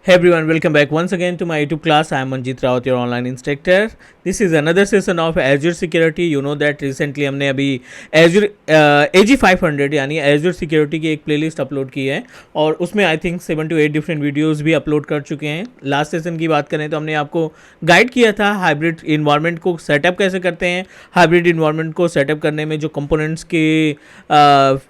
Hey everyone, welcome back once again to my YouTube class. I am Manjeet Rawat, your online instructor. This is another session of Azure Security. You know that recently हमने अभी Azure AG500 यानी Azure Security की एक playlist upload की है और उसमें I think 7 to 8 different videos भी अपलोड कर चुके हैं. लास्ट सेशन की बात करें तो हमने आपको गाइड किया था हाइब्रिड इन्वायरमेंट को सेटअप कैसे करते हैं. हाइब्रिड इन्वायरमेंट को सेटअप करने में जो कंपोनेंट्स के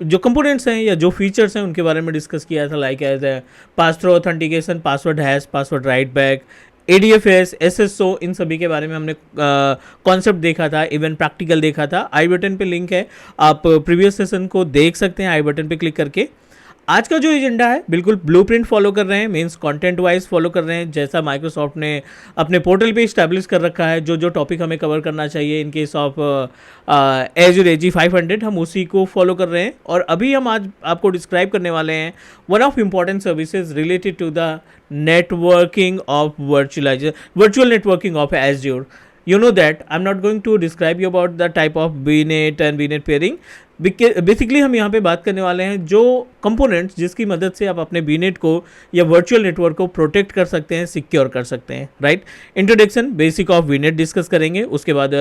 जो कंपोनेंट्स हैं या जो फीचर्स हैं उनके बारे में डिस्कस किया था, like as a pass through authentication, password hash, password write back, ADFS, SSO, इन सभी के बारे में हमने कॉन्सेप्ट देखा था, इवन प्रैक्टिकल देखा था. आई बटन पे लिंक है, आप प्रीवियस सेशन को देख सकते हैं आई बटन पे क्लिक करके. आज का जो एजेंडा है बिल्कुल ब्लूप्रिंट फॉलो कर रहे हैं, मींस कंटेंट वाइज फॉलो कर रहे हैं जैसा माइक्रोसॉफ्ट ने अपने पोर्टल पे इस्टेब्लिश कर रखा है. जो जो टॉपिक हमें कवर करना चाहिए in case of azure AG500 हम उसी को फॉलो कर रहे हैं. और अभी हम आज आपको डिस्क्राइब करने वाले हैं one of important services related to the networking of virtual networking of Azure. You know that I'm not going to describe you about the type of VNet and VNet pairing. Basically हम यहाँ पे बात करने वाले हैं जो components जिसकी मदद से आप अपने VNet को या वर्चुअल नेटवर्क को प्रोटेक्ट कर सकते हैं, सिक्योर कर सकते हैं. Right, introduction basic of VNet discuss करेंगे. उसके बाद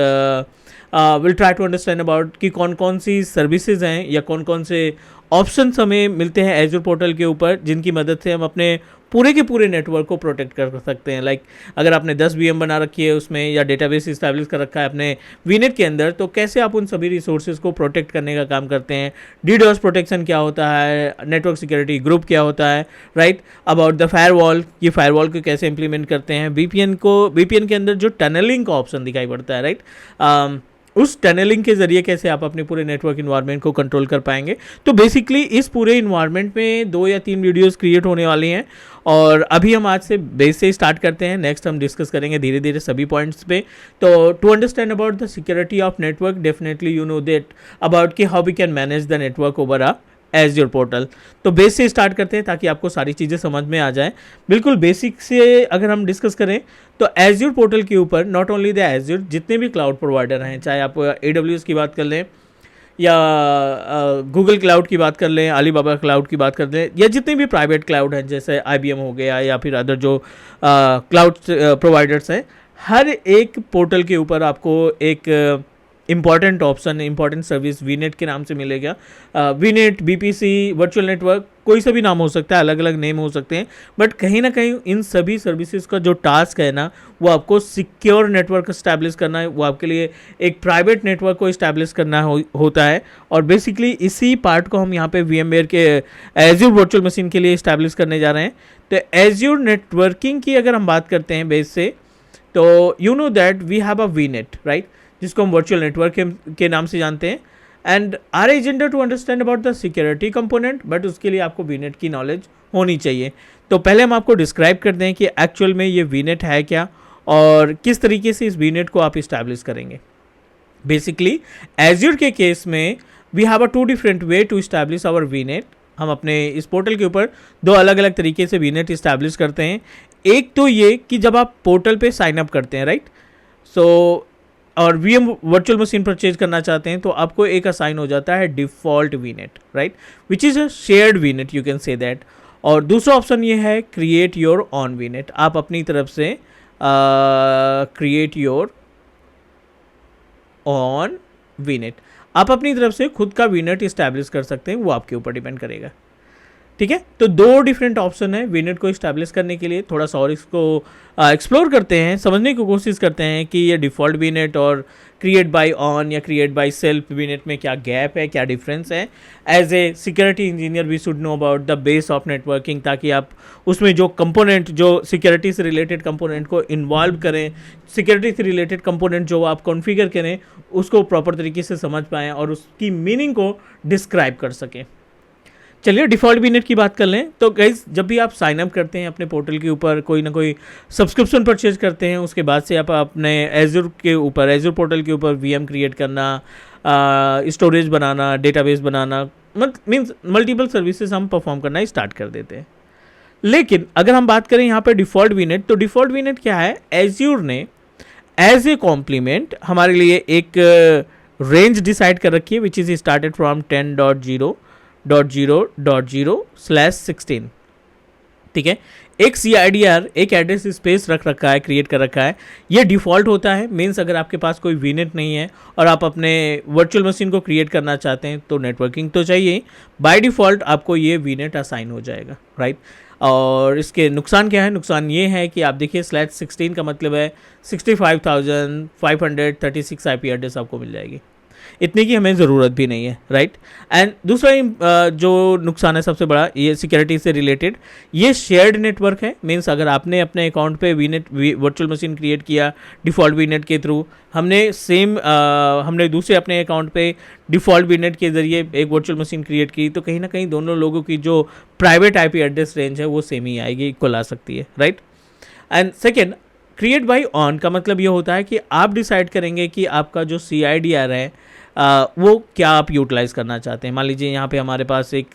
will try to understand about कि कौन कौन सी सर्विसेज हैं या कौन कौन से ऑप्शंस हमें मिलते हैं एज्योर पोर्टल के ऊपर जिनकी मदद से हम अपने पूरे के पूरे नेटवर्क को प्रोटेक्ट कर सकते हैं. लाइक अगर आपने 10 VM बना रखी है उसमें या डेटाबेस इस्टेब्लिश कर रखा है अपने VNet के अंदर, तो कैसे आप उन सभी रिसोर्सेज को प्रोटेक्ट करने का काम करते हैं. DDoS प्रोटेक्शन क्या होता है, नेटवर्क सिक्योरिटी ग्रुप क्या होता है, राइट, अबाउट द फायरवॉल, ये फायरवॉल को कैसे इंप्लीमेंट करते हैं, VPN के अंदर जो टनलिंग का ऑप्शन दिखाई पड़ता है, राइट, उस टनलिंग के जरिए कैसे आप अपने पूरे नेटवर्क इन्वायरमेंट को कंट्रोल कर पाएंगे. तो बेसिकली इस पूरे इन्वायरमेंट में 2 या 3 वीडियोस क्रिएट होने वाली हैं और अभी हम आज से बेस से स्टार्ट करते हैं. नेक्स्ट हम डिस्कस करेंगे धीरे धीरे सभी पॉइंट्स पे. तो to understand about the security of network, definitely you know that about कि how we can manage the network over a Azure portal. तो बेस से स्टार्ट करते हैं ताकि आपको सारी चीज़ें समझ में आ जाए. बिल्कुल बेसिक से अगर हम डिस्कस करें तो एज्योर पोर्टल के ऊपर नॉट ओनली द एज्योर, जितने भी क्लाउड प्रोवाइडर हैं, चाहे आप AWS की बात कर लें या गूगल क्लाउड की बात कर लें, अलीबाबा क्लाउड की बात कर लें, या जितने भी प्राइवेट क्लाउड हैं जैसे IBM हो गया या फिर अदर जो क्लाउड प्रोवाइडर्स हैं, हर एक पोर्टल के ऊपर आपको एक important option, important service VNet के नाम से मिलेगा. VNet, BPC, वर्चुअल नेटवर्क, कोई सा भी नाम हो सकता है, अलग अलग नेम हो सकते हैं, बट कहीं ना कहीं इन सभी सर्विसेज का जो टास्क है ना वो आपको सिक्योर नेटवर्क इस्टेब्लिश करना है, वो आपके लिए एक प्राइवेट नेटवर्क को इस्टेब्लिश करना होता है. और बेसिकली इसी पार्ट को हम यहाँ पे VMware के एज्योर वर्चुअल मशीन के लिए इस्टेब्लिश करने जा रहे हैं. तो एज्योर नेटवर्किंग की अगर हम बात करते हैं बेस से, तो you know that we have a VNet, right, जिसको हम वर्चुअल नेटवर्क के नाम से जानते हैं. And our agenda to understand about the security component, but उसके लिए आपको VNet की नॉलेज होनी चाहिए. तो पहले हम आपको डिस्क्राइब करते हैं कि एक्चुअल में ये VNet है क्या और किस तरीके से इस VNet को आप इस्टेब्लिश करेंगे. बेसिकली एज्योर के केस में we have a 2 different way to establish our VNet. हम अपने इस पोर्टल के ऊपर 2 अलग अलग तरीके से VNet इस्टेब्लिश करते हैं. एक तो ये कि जब आप पोर्टल पे साइन अप करते हैं, राइट, सो और VM वर्चुअल मशीन परचेज करना चाहते हैं तो आपको एक असाइन हो जाता है default VNet, right, which is a shared VNet, you can say that. और दूसरा ऑप्शन ये है क्रिएट योर ऑन VNet. आप अपनी तरफ से क्रिएट योर ऑन VNet, आप अपनी तरफ से खुद का VNet इस्टेब्लिश कर सकते हैं, वो आपके ऊपर डिपेंड करेगा. ठीक है, तो 2 डिफरेंट ऑप्शन है VNet को इस्टेब्लिश करने के लिए. थोड़ा सा और इसको एक्सप्लोर करते हैं, समझने की कोशिश करते हैं कि ये डिफ़ॉल्ट VNet और क्रिएट बाय ऑन या क्रिएट बाय सेल्फ VNet में क्या गैप है, क्या डिफरेंस है. As a security engineer we should know about the base of networking, ताकि आप उसमें जो कंपोनेंट, जो सिक्योरिटी से रिलेटेड कंपोनेंट को इन्वॉल्व करें, सिक्योरिटी से रिलेटेड कंपोनेंट जो आप कॉन्फ़िगर करें उसको प्रॉपर तरीके से समझ पाएँ और उसकी मीनिंग को डिस्क्राइब कर सकें. चलिए डिफ़ॉल्ट VNet की बात कर लें. तो गाइज जब भी आप साइन अप करते हैं अपने पोर्टल के ऊपर, कोई ना कोई सब्सक्रिप्शन परचेज करते हैं, उसके बाद से आप अपने एज्योर के ऊपर, एज्योर पोर्टल के ऊपर VM क्रिएट करना, स्टोरेज बनाना, डेटाबेस बनाना, मीन्स मल्टीपल सर्विसेज हम परफॉर्म करना स्टार्ट कर देते हैं. लेकिन अगर हम बात करें यहाँ पर डिफ़ॉल्ट VNet, तो डिफ़ॉल्ट VNet क्या है, एज्योर ने एज ए कॉम्प्लीमेंट हमारे लिए एक रेंज डिसाइड कर रखी है विच इज़ स्टार्टेड फ्रॉम 10.0.0.0/16. ठीक है, एक CIDR एक एड्रेस स्पेस रख रखा है, क्रिएट कर रखा है, ये डिफ़ॉल्ट होता है। मीन्स अगर आपके पास कोई वीनेट नहीं है और आप अपने वर्चुअल मशीन को क्रिएट करना चाहते हैं तो नेटवर्किंग तो चाहिए, बाय डिफ़ॉल्ट आपको ये वीनेट असाइन हो जाएगा, राइट। और इसके नुकसान क्या है? नुकसान ये है कि आप देखिए /16 का मतलब है 65,536 IP एड्रेस आपको मिल जाएगी, इतने की हमें ज़रूरत भी नहीं है, राइट। एंड दूसरा जो नुकसान है सबसे बड़ा, ये सिक्योरिटी से रिलेटेड, ये शेयर्ड नेटवर्क है। मीन्स अगर आपने अपने अकाउंट पे वीनेट वर्चुअल मशीन क्रिएट किया डिफ़ॉल्ट वीनेट के थ्रू, हमने दूसरे अपने अकाउंट पे डिफ़ॉल्ट वीनेट के ज़रिए एक वर्चुअल मशीन क्रिएट की, तो कहीं ना कहीं दोनों लोगों की जो प्राइवेट IP एड्रेस रेंज है वो सेम ही आएगी, इक्वल आ सकती है, right. And second, create by on का मतलब ये होता है कि आप डिसाइड करेंगे कि आपका जो CIDR है वो क्या आप यूटिलाइज़ करना चाहते हैं। मान लीजिए यहाँ पे हमारे पास एक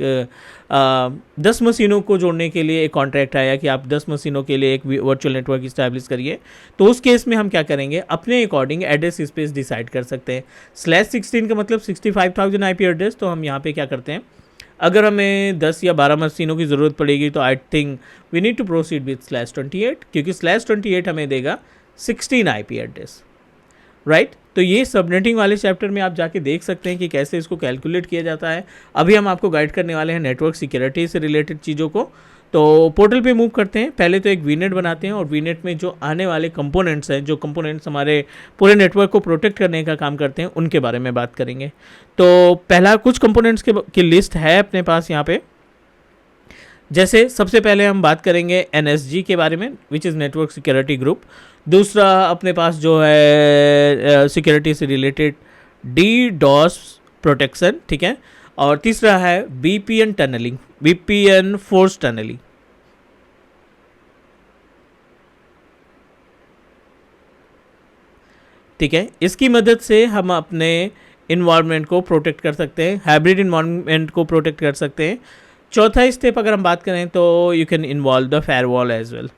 10 मशीनों को जोड़ने के लिए एक कॉन्ट्रैक्ट आया कि आप 10 मशीनों के लिए एक वर्चुअल नेटवर्क इस्टेब्लिश करिए। तो उस केस में हम क्या करेंगे, अपने अकॉर्डिंग एड्रेस स्पेस डिसाइड कर सकते हैं। /16 का मतलब 65,000 IP एड्रेस। तो हम यहाँ पे क्या करते हैं, अगर हमें 10 या 12 मशीनों की ज़रूरत पड़ेगी तो I think we need to proceed with /28, क्योंकि /28 हमें देगा 16 IP एड्रेस, राइट। तो ये सबनेटिंग वाले चैप्टर में आप जाके देख सकते हैं कि कैसे इसको कैलकुलेट किया जाता है। अभी हम आपको गाइड करने वाले हैं नेटवर्क सिक्योरिटी से रिलेटेड चीज़ों को। तो पोर्टल पे मूव करते हैं। पहले तो एक वीनेट बनाते हैं और वीनेट में जो आने वाले कंपोनेंट्स हैं, जो कंपोनेंट्स हमारे पूरे नेटवर्क को प्रोटेक्ट करने का काम करते हैं, उनके बारे में बात करेंगे। तो पहला कुछ कंपोनेंट्स की लिस्ट है अपने पास यहाँ पे। जैसे सबसे पहले हम बात करेंगे NSG के बारे में, which is network security group. दूसरा अपने पास जो है सिक्योरिटी से रिलेटेड DDoS प्रोटेक्शन, ठीक है। और तीसरा है VPN tunneling, VPN force tunneling. ठीक है, इसकी मदद से हम अपने इन्वायरमेंट को प्रोटेक्ट कर सकते हैं, हाइब्रिड इन्वायरमेंट को प्रोटेक्ट कर सकते हैं। चौथा स्टेप अगर हम बात करें तो you can involve the firewall as well.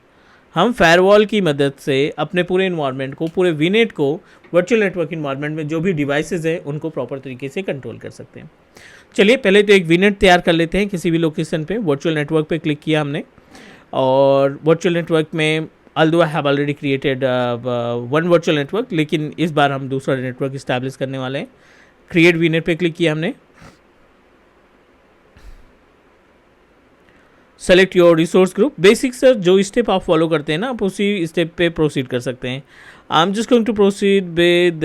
हम फायरवॉल की मदद से अपने पूरे इन्वायरमेंट को, पूरे वीनेट को, वर्चुअल नेटवर्क इन्वायरमेंट में जो भी डिवाइसेस हैं उनको प्रॉपर तरीके से कंट्रोल कर सकते हैं। चलिए पहले तो एक वीनेट तैयार कर लेते हैं। किसी भी लोकेशन पे वर्चुअल नेटवर्क पे क्लिक किया हमने, और वर्चुअल नेटवर्क में although I have already created one virtual network, लेकिन इस बार हम दूसरा नेटवर्क इस्टेब्लिश करने वाले हैं। क्रिएट वीनेट पे क्लिक किया हमने, select your resource group. Basic sir जो स्टेप आप फॉलो करते हैं ना, आप उसी स्टेप पे प्रोसीड कर सकते हैं। I am just going to proceed with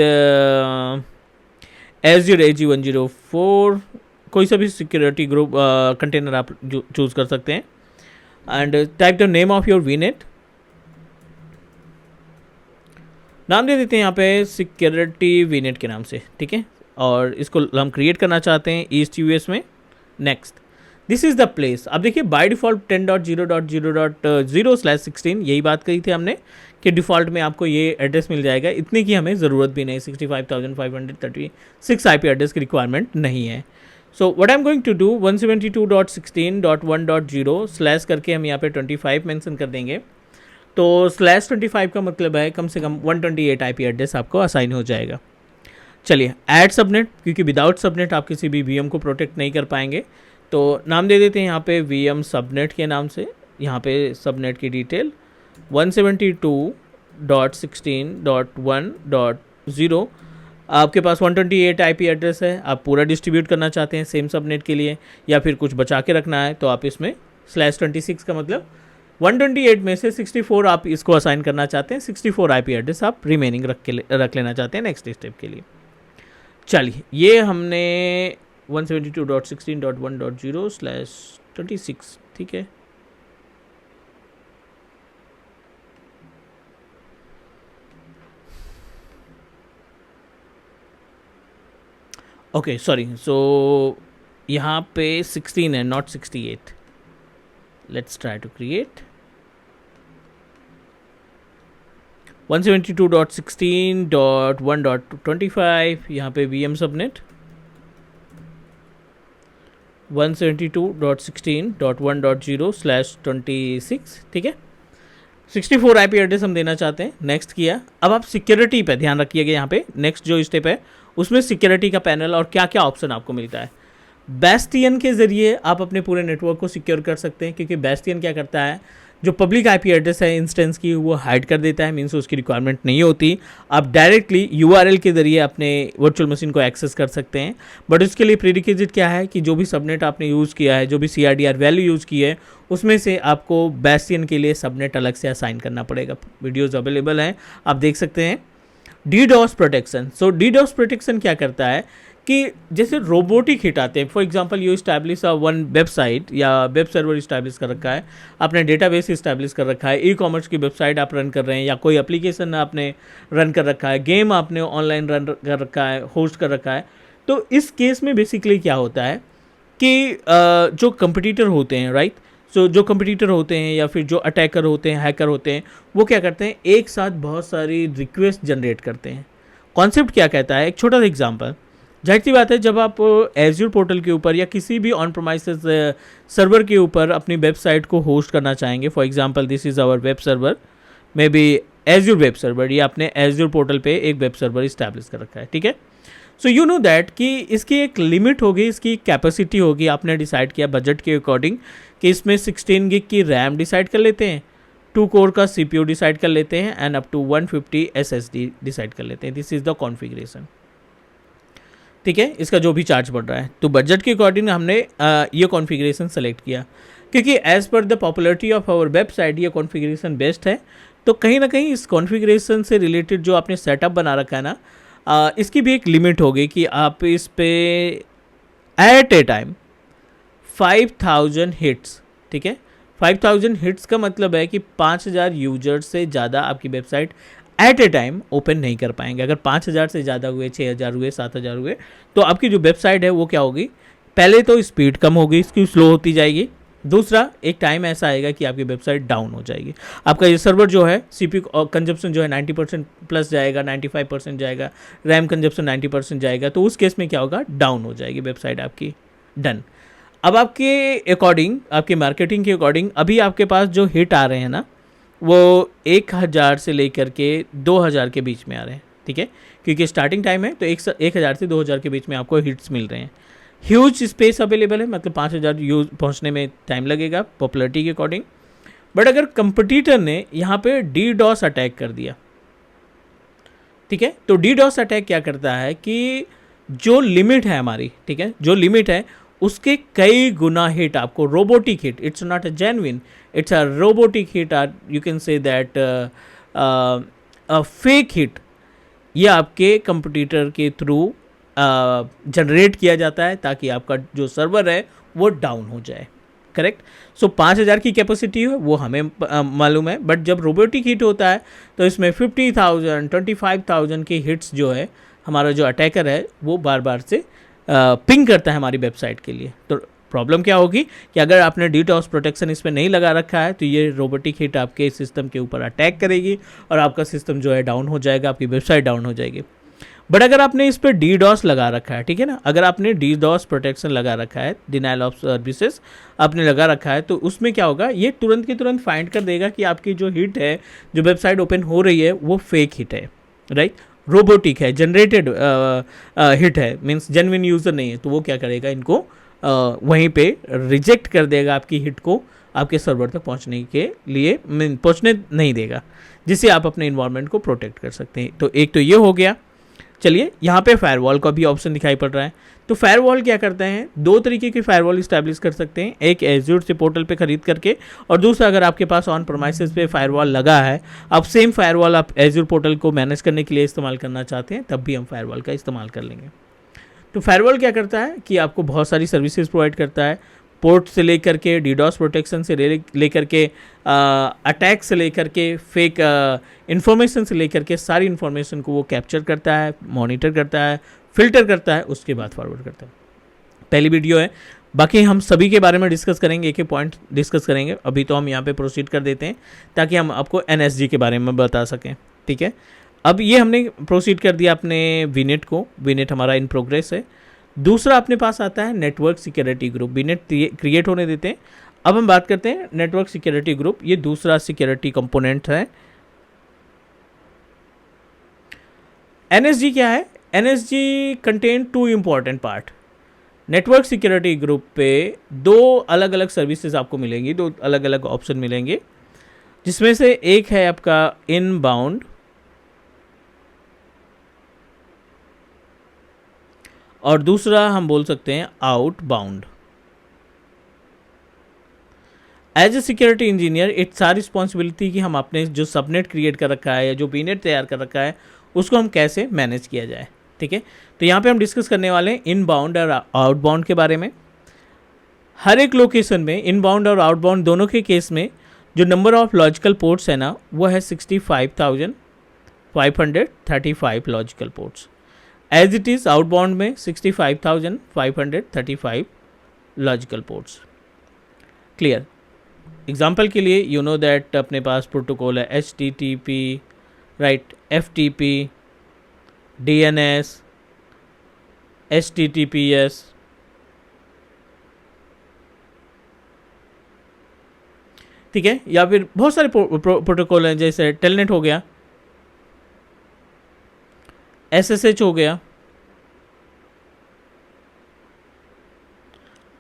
Azure AG104, कोई सा भी सिक्योरिटी ग्रुप कंटेनर आप चूज कर सकते हैं। And type the name of your VNet, नाम दे देते हैं यहाँ पे सिक्योरिटी वीनेट के नाम से, ठीक है। और इसको हम क्रिएट करना चाहते हैं ईस्ट US में। Next, this is the place. अब देखिए बाय डिफ़ॉल्ट 10.0.0.0/16 यही बात कही थी हमने कि डिफ़ॉल्ट में आपको ये एड्रेस मिल जाएगा। इतने की हमें ज़रूरत भी नहीं, 65,536 IP एड्रेस की रिक्वायरमेंट नहीं है। So what I am going to do, 172.16.1.0 slash करके हम यहाँ पे 25 मेंशन कर देंगे। तो /25 का मतलब है कम से कम 128 IP एड्रेस आपको असाइन हो जाएगा। चलिए ऐड सबनेट, क्योंकि विदाउट सबनेट आप किसी भी VM को प्रोटेक्ट नहीं कर पाएंगे। तो नाम दे देते हैं यहाँ पे VM सबनेट के नाम से। यहाँ पे सबनेट की डिटेल 172.16.1.0। आपके पास 128 IP एड्रेस है, आप पूरा डिस्ट्रीब्यूट करना चाहते हैं सेम सबनेट के लिए, या फिर कुछ बचा के रखना है, तो आप इसमें /26 का मतलब 128 में से 64 आप इसको असाइन करना चाहते हैं, 64 IP एड्रेस आप रिमेनिंग रख लेना चाहते हैं नेक्स्ट स्टेप के लिए। चलिए ये हमने 172.16.1.0/26, ठीक है। ओके सॉरी, सो यहाँ पे 16 है, not 68। Let's try to create 172.16.1.25। यहाँ पे VM सबनेट 172.16.1.0/26, ठीक है। 64 IP एड्रेस हम देना चाहते हैं। नेक्स्ट किया। अब आप सिक्योरिटी पे ध्यान रखिएगा। यहाँ पे नेक्स्ट जो स्टेप है उसमें सिक्योरिटी का पैनल और क्या क्या ऑप्शन आपको मिलता है। बेस्टियन के ज़रिए आप अपने पूरे नेटवर्क को सिक्योर कर सकते हैं, क्योंकि बेस्टियन क्या करता है, जो पब्लिक आईपी एड्रेस है इंस्टेंस की वो हाइड कर देता है, मीन्स उसकी रिक्वायरमेंट नहीं होती। आप डायरेक्टली यूआरएल के ज़रिए अपने वर्चुअल मशीन को एक्सेस कर सकते हैं। बट उसके लिए प्रीरिक्विजिट क्या है कि जो भी सबनेट आपने यूज़ किया है, जो भी CRDR वैल्यू यूज़ की है, उसमें से आपको बेस्टियन के लिए सबनेट अलग से असाइन करना पड़ेगा। वीडियोज़ अवेलेबल हैं, आप देख सकते हैं। DDoS protection. So DDoS protection क्या करता है कि जैसे रोबोटिक हिट आते हैं, for example you establish one website या वेब सर्वर इस्टेब्लिश कर रखा है, आपने डेटाबेस इस्टेब्लिश कर रखा है, ई-कॉमर्स की वेबसाइट आप रन कर रहे हैं, या कोई एप्लीकेशन आपने रन कर रखा है, गेम आपने ऑनलाइन रन कर रखा है, होस्ट कर रखा है। तो इस केस में बेसिकली क्या होता है कि जो कंपटीटर होते हैं, राइट, सो जो कंपटीटर होते हैं या फिर जो अटैकर होते हैं, हैकर होते हैं, वो क्या करते हैं, एक साथ बहुत सारी रिक्वेस्ट जनरेट करते हैं। कॉन्सेप्ट क्या कहता है, एक छोटा सा एग्जांपल। जाहिर सी बात है, जब आप एज्योर पोर्टल के ऊपर या किसी भी ऑन प्रोमाइसेस सर्वर के ऊपर अपनी वेबसाइट को होस्ट करना चाहेंगे, for example this is our web server, maybe Azure web server, ये आपने एज्योर पोर्टल पे एक वेब सर्वर इस्टेब्लिश कर रखा है, ठीक है। सो यू नो दैट कि इसकी एक लिमिट होगी, इसकी कैपेसिटी होगी। आपने डिसाइड किया बजट के अकॉर्डिंग कि इसमें 16 गिग की रैम डिसाइड कर लेते हैं, 2 कोर का CPU डिसाइड कर लेते हैं, and up to 150 SSD decide कर लेते हैं। दिस इज़ द कॉन्फ़िगरेशन, ठीक है, इसका जो भी चार्ज बढ़ रहा है। तो बजट के अकॉर्डिंग हमने ये कॉन्फ़िगरेशन सेलेक्ट किया, क्योंकि as per the popularity of our website ये कॉन्फ़िगरेशन बेस्ट है। तो कहीं ना कहीं इस कॉन्फ़िगरेशन से रिलेटेड जो आपने सेटअप बना रखा है ना, इसकी भी एक लिमिट होगी कि आप इस पे एट ए टाइम 5000 हिट्स, ठीक है, 5000 हिट्स का मतलब है कि 5000 यूजर्स से ज़्यादा आपकी वेबसाइट एट ए टाइम ओपन नहीं कर पाएंगे। अगर 5000 से ज़्यादा हुए, 6000 हुए, 7000 हुए, तो आपकी जो वेबसाइट है वो क्या होगी, पहले तो स्पीड कम होगी, इसकी स्लो होती जाएगी। दूसरा, एक टाइम ऐसा आएगा कि आपकी वेबसाइट डाउन हो जाएगी। आपका ये सर्वर जो है CPU कंजप्शन जो है 90% प्लस जाएगा, 95% जाएगा, रैम कंजप्शन 90% जाएगा। तो उस केस में क्या होगा, डाउन हो जाएगी वेबसाइट आपकी, डन। अब आपके अकॉर्डिंग, आपके मार्केटिंग के अकॉर्डिंग, अभी आपके पास जो हिट आ रहे हैं ना, वो 1000 से लेकर के 2000 के बीच में आ रहे हैं, ठीक है, क्योंकि स्टार्टिंग टाइम है। तो 1000 से 2000 के बीच में आपको हिट्स मिल रहे हैं। ह्यूज स्पेस अवेलेबल है, मतलब 5000 यूज पहुंचने में टाइम लगेगा पॉपुलरिटी के अकॉर्डिंग। बट अगर कंपटीटर ने यहाँ पे DDoS अटैक कर दिया, ठीक है, तो DDoS अटैक क्या करता है कि जो लिमिट है हमारी, ठीक है, जो लिमिट है उसके कई गुना हिट आपको, robotic hit, it's not a genuine, it's a robotic hit, or you can say that fake hit, ये आपके कंपटीटर के थ्रू जनरेट किया जाता है ताकि आपका जो सर्वर है वो डाउन हो जाए, करेक्ट। सो 5000 की कैपेसिटी है वो हमें मालूम है, बट जब रोबोटिक हिट होता है तो इसमें 50,000 25,000 की हिट्स जो है, हमारा जो अटैकर है वो बार बार से पिंग करता है हमारी वेबसाइट के लिए। तो प्रॉब्लम क्या होगी कि अगर आपने DDoS प्रोटेक्शन इस पर नहीं लगा रखा है, तो ये रोबोटिक हिट आपके सिस्टम के ऊपर अटैक करेगी और आपका सिस्टम जो है डाउन हो जाएगा, आपकी वेबसाइट डाउन हो जाएगी। बट अगर आपने इस पर DDoS लगा रखा है, ठीक है ना, अगर आपने DDoS प्रोटेक्शन लगा रखा है, डिनाइल ऑफ सर्विसेज आपने लगा रखा है, तो उसमें क्या होगा, ये तुरंत के तुरंत फाइंड कर देगा कि आपकी जो हिट है, जो वेबसाइट ओपन हो रही है, वो फेक हिट है, राइट, रोबोटिक है, जनरेटेड हिट है, मीन्स जेन्युइन यूज़र नहीं है। तो वो क्या करेगा, इनको वहीं पे रिजेक्ट कर देगा, आपकी हिट को आपके सर्वर तक पहुंचने के लिए पहुंचने नहीं देगा, जिससे आप अपने इन्वायरमेंट को प्रोटेक्ट कर सकते हैं। तो एक तो ये हो गया। चलिए, यहाँ पे फायरवॉल का भी ऑप्शन दिखाई पड़ रहा है। तो फायरवॉल क्या करते हैं, दो तरीके की फायरवॉल इस्टेब्लिश कर सकते हैं, एक एज्योर से पोर्टल पे खरीद करके, और दूसरा अगर आपके पास ऑन प्रोमाइसेस पे फायरवॉल लगा है, अब सेम फायरवॉल आप एज्योर पोर्टल को मैनेज करने के लिए इस्तेमाल करना चाहते हैं, तब भी हम फायरवॉल का इस्तेमाल कर लेंगे। तो फायरवॉल क्या करता है कि आपको बहुत सारी सर्विसेज प्रोवाइड करता है, पोर्ट से लेकर के DDoS प्रोटेक्शन से लेकर के अटैक से लेकर के फेक इन्फॉर्मेशन से लेकर के सारी इन्फॉर्मेशन को वो कैप्चर करता है, मॉनिटर करता है, फिल्टर करता है, उसके बाद फॉरवर्ड करता है। पहली वीडियो है, बाकी हम सभी के बारे में डिस्कस करेंगे, एक एक पॉइंट डिस्कस करेंगे। अभी तो हम यहाँ पे प्रोसीड कर देते हैं ताकि हम आपको NSG के बारे में बता सकें, ठीक है। अब ये हमने प्रोसीड कर दिया अपने VNet को, VNet हमारा इन प्रोग्रेस है। दूसरा अपने पास आता है network security group, VNet create होने देते हैं। अब हम बात करते हैं नेटवर्क सिक्योरिटी ग्रुप, ये दूसरा सिक्योरिटी कंपोनेंट है। NSG क्या है, NSG contain 2 important part. Network security group पे 2 अलग अलग सर्विसेज आपको मिलेंगी, 2 अलग अलग ऑप्शन मिलेंगे। जिसमें से एक है आपका इनबाउंड और दूसरा हम बोल सकते हैं outbound. As a security engineer it's our responsibility कि हम अपने जो सबनेट क्रिएट कर रखा है या जो बीनेट तैयार कर रखा है उसको हम कैसे मैनेज किया जाए। ठीक है, तो यहाँ पे हम डिस्कस करने वाले हैं इनबाउंड और आउटबाउंड के बारे में। हर एक लोकेशन में इनबाउंड और आउटबाउंड दोनों के केस में जो नंबर ऑफ लॉजिकल पोर्ट्स है ना वो है 65,535 logical ports. As it is outbound में 65,535 लॉजिकल पोर्ट्स। क्लियर? एग्जाम्पल के लिए यू नो दैट अपने पास प्रोटोकॉल है HTTP, right, FTP, DNS, HTTPS, ठीक है, या फिर बहुत सारे प्रोटोकॉल हैं जैसे टेलनेट हो गया, SSH हो गया,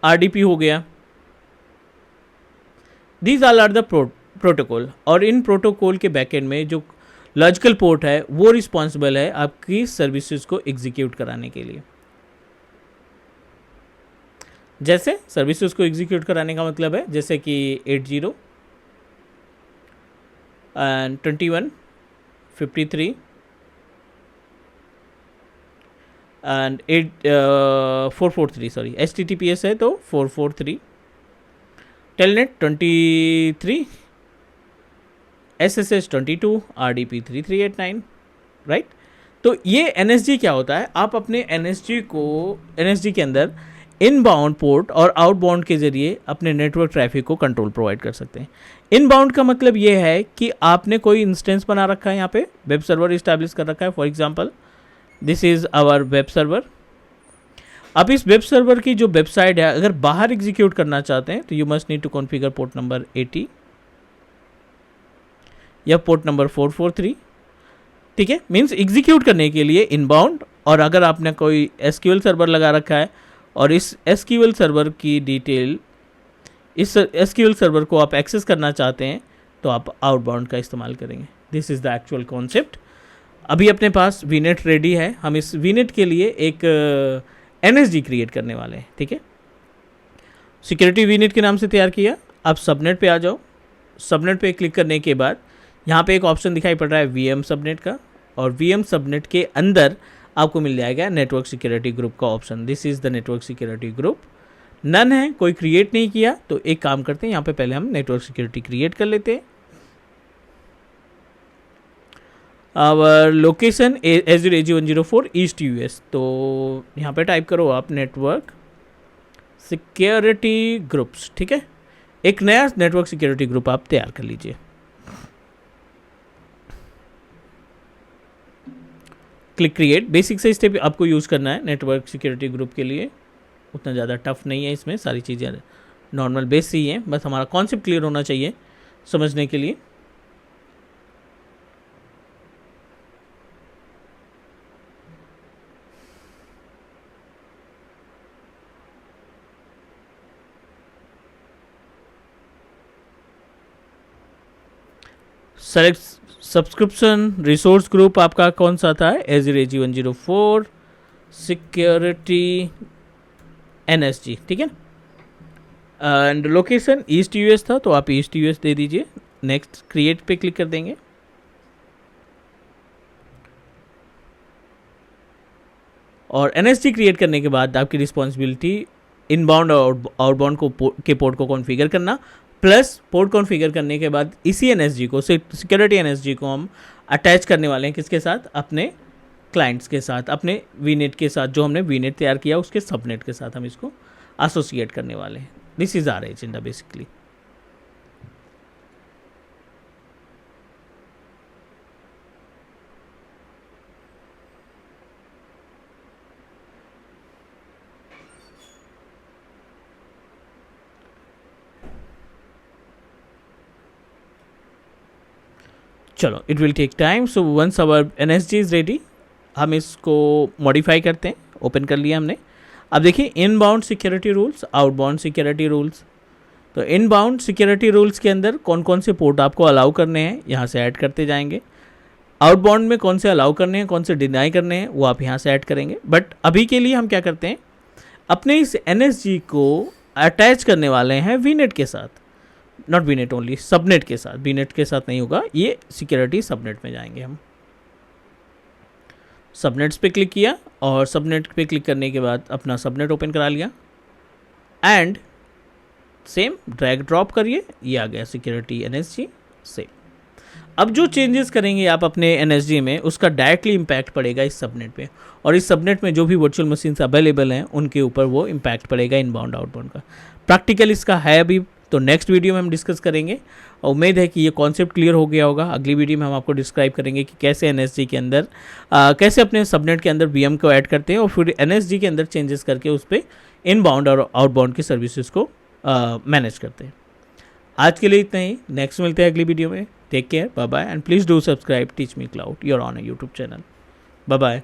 RDP हो गया। These all are the protocol. और इन प्रोटोकॉल के बैकएंड में जो लॉजिकल पोर्ट है वो रिस्पॉन्सिबल है आपकी सर्विसेज को एग्जीक्यूट कराने के लिए। जैसे सर्विसेज को एग्जीक्यूट कराने का मतलब है जैसे कि 80 and 2153 and 443, सॉरी HTTPS है तो 443, टेलनेट 23, SSH 22, RDP 3389, राइट। तो ये NSG क्या होता है, आप अपने NSG के अंदर इनबाउंड पोर्ट और आउटबाउंड के जरिए अपने नेटवर्क ट्रैफिक को कंट्रोल प्रोवाइड कर सकते हैं। इनबाउंड का मतलब ये है कि आपने कोई इंस्टेंस बना रखा है, यहाँ पे वेब सर्वर इस्टेब्लिश कर रखा है। For example this is our web server. अब इस वेब सर्वर की जो वेबसाइट है अगर बाहर एग्जीक्यूट करना चाहते हैं तो you must need to configure port number 80 या पोर्ट नंबर 443। ठीक है, मीन्स एग्जीक्यूट करने के लिए इनबाउंड। और अगर आपने कोई SQL सर्वर लगा रखा है और इस SQL सर्वर की डिटेल, इस SQL सर्वर को आप एक्सेस करना चाहते हैं तो आप आउटबाउंड का इस्तेमाल करेंगे। This is the actual concept. अभी अपने पास VNet रेडी है, हम इस VNet के लिए एक NSG क्रिएट करने वाले हैं। ठीक है, सिक्योरिटी VNet के नाम से तैयार किया। आप सबनेट पे आ जाओ। सबनेट पे क्लिक करने के बाद यहाँ पे एक ऑप्शन दिखाई पड़ रहा है VM सबनेट का, और VM सबनेट के अंदर आपको मिल जाएगा नेटवर्क सिक्योरिटी ग्रुप का option. This is the network security group. None है, कोई क्रिएट नहीं किया, तो एक काम करते हैं यहाँ पे पहले हम नेटवर्क सिक्योरिटी क्रिएट कर लेते हैं। Our location Azure AG104 east US। तो यहाँ पे टाइप करो आप नेटवर्क सिक्योरिटी ग्रुप्स। ठीक है, एक नया नेटवर्क सिक्योरिटी ग्रुप आप तैयार कर लीजिए। Click create. बेसिक से स्टेप आपको यूज़ करना है नेटवर्क सिक्योरिटी ग्रुप के लिए, उतना ज़्यादा टफ नहीं है, इसमें सारी चीज़ें नॉर्मल बेस ही हैं, बस हमारा कॉन्सेप्ट क्लियर होना चाहिए समझने के लिए। सेलेक्ट सब्सक्रिप्शन रिसोर्स ग्रुप आपका कौन सा था, Azure AG104 सिक्योरिटी NSG। ठीक है, एंड लोकेशन ईस्ट US था तो आप ईस्ट US दे दीजिए। नेक्स्ट क्रिएट पे क्लिक कर देंगे। और NSG क्रिएट करने के बाद आपकी रिस्पॉन्सिबिलिटी इनबाउंड और आउटबाउंड के पोर्ट को कॉन्फ़िगर करना, प्लस पोर्ट कॉन्फ़िगर करने के बाद इसी NSG को, सिक्योरिटी NSG को हम अटैच करने वाले हैं किसके साथ, अपने क्लाइंट्स के साथ, अपने VNet के साथ, जो हमने VNet तैयार किया उसके सबनेट के साथ हम इसको एसोसिएट करने वाले हैं। This is our agenda basically. चलो, it will take time. So once our NSG is ready, हम इसको मॉडिफाई करते हैं। ओपन कर लिया हमने। अब देखिए inbound security rules, outbound security rules. तो इनबाउंड सिक्योरिटी रूल्स के अंदर कौन कौन से पोर्ट आपको अलाउ करने हैं यहाँ से ऐड करते जाएंगे। आउटबाउंड में कौन से अलाउ करने हैं, कौन से डिनाई करने हैं, वो आप यहाँ से ऐड करेंगे। बट अभी के लिए हम क्या करते हैं, अपने इस NSG को अटैच करने वाले हैं वीनेट के साथ, नॉट वीनेट ओनली, सबनेट के साथ। वीनेट के साथ नहीं होगा, ये सिक्योरिटी सबनेट में जाएंगे हम। सबनेट्स पे क्लिक किया और सबनेट पे क्लिक करने के बाद अपना सबनेट ओपन करा लिया एंड सेम ड्रैग ड्रॉप करिए, ये आ गया सिक्योरिटी NSG से। अब जो चेंजेस करेंगे आप अपने NSG में, उसका डायरेक्टली इम्पैक्ट पड़ेगा इस सबनेट पे, और इस सबनेट में जो भी वर्चुअल मशीन्स अवेलेबल हैं उनके ऊपर वो इम्पैक्ट पड़ेगा इनबाउंड आउटबाउंड का। प्रैक्टिकल इसका है अभी, तो नेक्स्ट वीडियो में हम डिस्कस करेंगे। और उम्मीद है कि ये कॉन्सेप्ट क्लियर हो गया होगा। अगली वीडियो में हम आपको डिस्क्राइब करेंगे कि कैसे NSG के अंदर कैसे अपने सबनेट के अंदर VM को ऐड करते हैं और फिर NSG के अंदर चेंजेस करके उस पर इनबाउंड और आउटबाउंड की सर्विसेज को मैनेज करते हैं। आज के लिए इतना ही, नेक्स्ट मिलते हैं अगली वीडियो में। Take care, bye bye, and please do subscribe Teach Me Cloud, your own a YouTube channel. Bye bye.